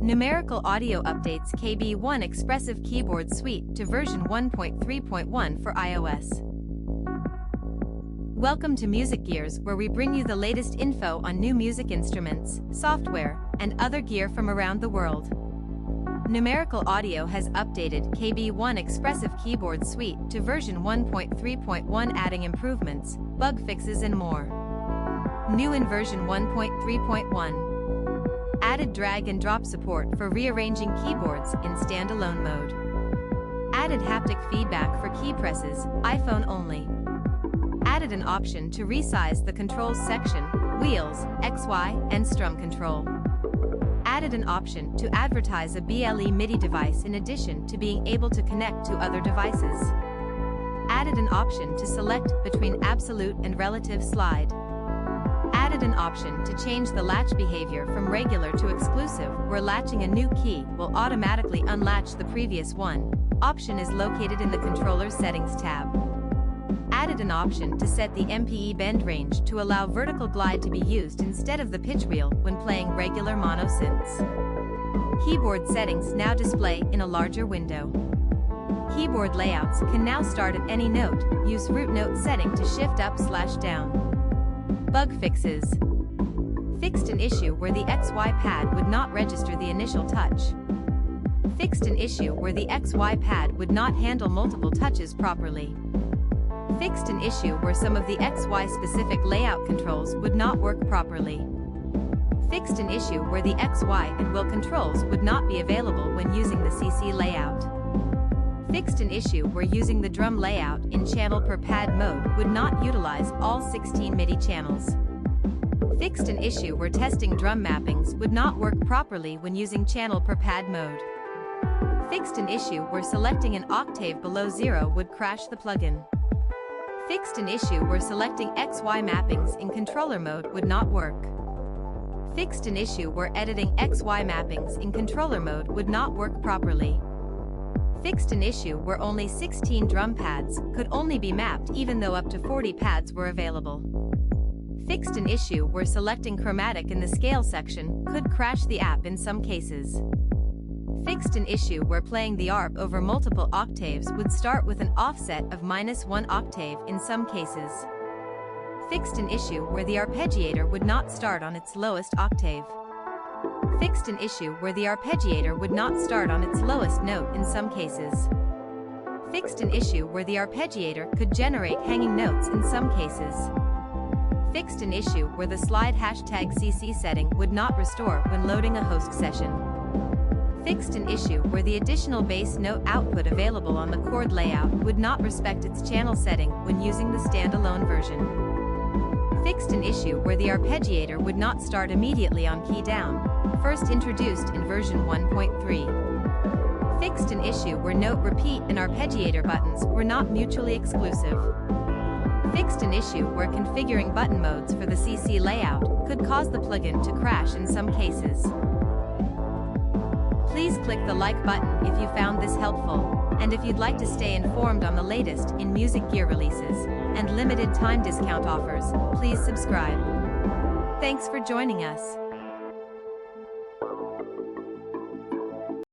Numerical audio updates KB-1 Expressive Keyboard Suite to version 1.3.1 for iOS. Welcome to Music Gears, where we bring you the latest info on new music instruments, software, and other gear from around the world. Numerical Audio has updated KB-1 Expressive Keyboard Suite to version 1.3.1, adding improvements, bug fixes and more. New in version 1.3.1. Added drag and drop support for rearranging keyboards in standalone mode. Added haptic feedback for key presses, iPhone only. Added an option to resize the controls section, wheels, XY, and strum control. Added an option to advertise a BLE MIDI device in addition to being able to connect to other devices. Added an option to select between absolute and relative slide. Added an option to change the latch behavior from regular to exclusive, where latching a new key will automatically unlatch the previous one. Option is located in the controller's settings tab. Added an option to set the MPE bend range to allow vertical glide to be used instead of the pitch wheel when playing regular mono synths. Keyboard settings now display in a larger window. Keyboard layouts can now start at any note. Use root note setting to shift up/down. Bug fixes. Fixed an issue where the XY pad would not register the initial touch. Fixed an issue where the XY pad would not handle multiple touches properly. Fixed an issue where some of the XY specific layout controls would not work properly. Fixed an issue where the XY and wheel controls would not be available when using the CC layout. Fixed an issue where using the drum layout in channel per pad mode would not utilize all 16 MIDI channels. Fixed an issue where testing drum mappings would not work properly when using channel per pad mode. Fixed an issue where selecting an octave below 0 would crash the plugin. Fixed an issue where selecting XY mappings in controller mode would not work. Fixed an issue where editing XY mappings in controller mode would not work properly. Fixed an issue where only 16 drum pads could only be mapped even though up to 40 pads were available. Fixed an issue where selecting chromatic in the scale section could crash the app in some cases. Fixed an issue where playing the ARP over multiple octaves would start with an offset of -1 octave in some cases. Fixed an issue where the arpeggiator would not start on its lowest octave. Fixed an issue where the arpeggiator would not start on its lowest note in some cases. Fixed an issue where the arpeggiator could generate hanging notes in some cases. Fixed an issue where the slide #CC setting would not restore when loading a host session. Fixed an issue where the additional bass note output available on the chord layout would not respect its channel setting when using the standalone version. Fixed an issue where the arpeggiator would not start immediately on key down, first introduced in version 1.3. Fixed an issue where note repeat and arpeggiator buttons were not mutually exclusive. Fixed an issue where configuring button modes for the CC layout could cause the plugin to crash in some cases. Please click the like button if you found this helpful, and if you'd like to stay informed on the latest in music gear releases and limited time discount offers, please subscribe. Thanks for joining us.